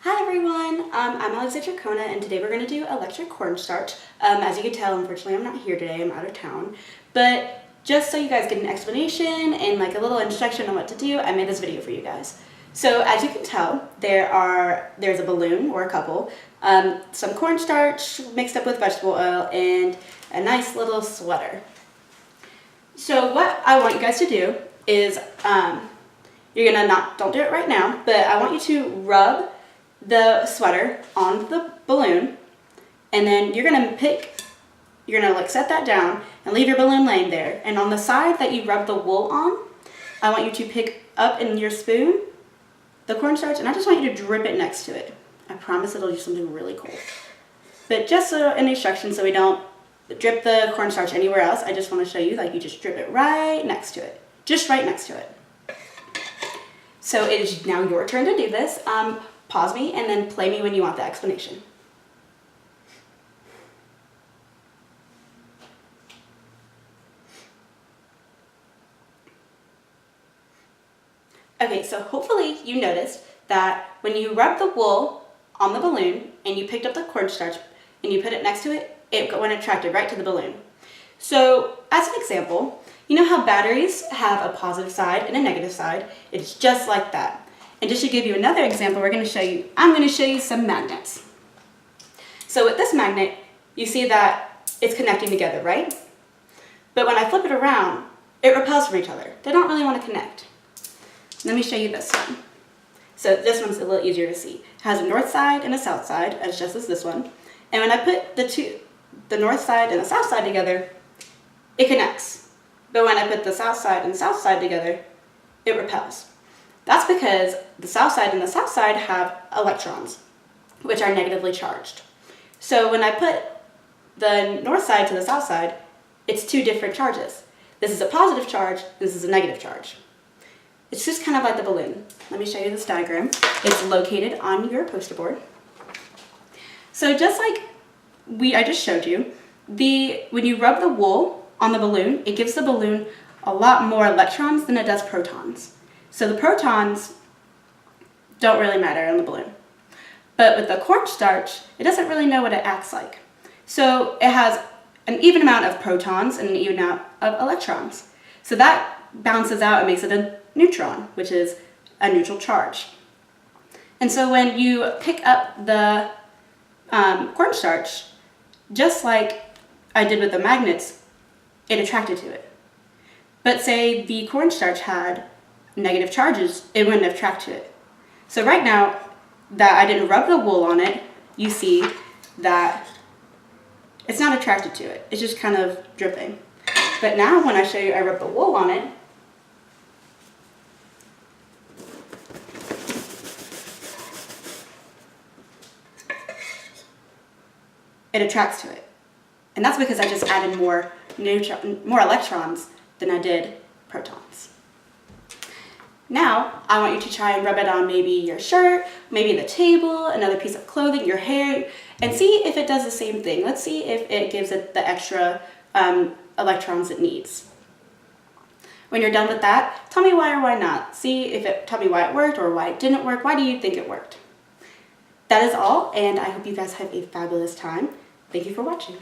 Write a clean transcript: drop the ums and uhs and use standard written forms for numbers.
Hi everyone, I'm Alexandra Kona, and today we're going to do electric cornstarch. As you can tell, unfortunately I'm not here today, I'm out of town. But just so you guys get an explanation and like a little instruction on what to do, I made this video for you guys. So as you can tell, there's a balloon or a couple, some cornstarch mixed up with vegetable oil, and a nice little sweater. So what I want you guys to do is, you're gonna don't do it right now, but I want you to rub the sweater on the balloon, and then you're gonna like set that down and leave your balloon laying there. And on the side that you rub the wool on, I want you to pick up in your spoon the cornstarch, and I just want you to drip it next to it. I promise it'll do something really cool. But just so an instruction, so we don't drip the cornstarch anywhere else, I just want to show you, like, you just drip it right next to it, just right next to it. So it is now your turn to do this. Pause me and then play me when you want the explanation. Okay, so hopefully you noticed that when you rub the wool on the balloon and you picked up the cornstarch and you put it next to it, it went attracted right to the balloon. So as an example, you know how batteries have a positive side and a negative side? It's just like that. And just to give you another example, I'm going to show you some magnets. So with this magnet, you see that it's connecting together, right? But when I flip it around, it repels from each other. They don't really want to connect. Let me show you this one. So this one's a little easier to see. It has a north side and a south side, as just as this one. And when I put the north side and the south side together, it connects. But when I put the south side and the south side together, it repels. That's because the south side and the south side have electrons, which are negatively charged. So when I put the north side to the south side, it's two different charges. This is a positive charge, this is a negative charge. It's just kind of like the balloon. Let me show you this diagram. It's located on your poster board. So just like I just showed you, when you rub the wool on the balloon, it gives the balloon a lot more electrons than it does protons. So the protons don't really matter on the balloon. But with the cornstarch, it doesn't really know what it acts like. So it has an even amount of protons and an even amount of electrons. So that balances out and makes it a neutron, which is a neutral charge. And so when you pick up the cornstarch, just like I did with the magnets, it attracted to it. But say the cornstarch had negative charges, it wouldn't attract to it. So right now that I didn't rub the wool on it, you see that it's not attracted to it. It's just kind of dripping. But now when I show you I rub the wool on it, it attracts to it. And that's because I just added more electrons than I did protons. Now, I want you to try and rub it on maybe your shirt, maybe the table, another piece of clothing, your hair, and see if it does the same thing. Let's see if it gives it the extra electrons it needs. When you're done with that, tell me why or why not. Tell me why it worked or why it didn't work. Why do you think it worked? That is all, and I hope you guys have a fabulous time. Thank you for watching.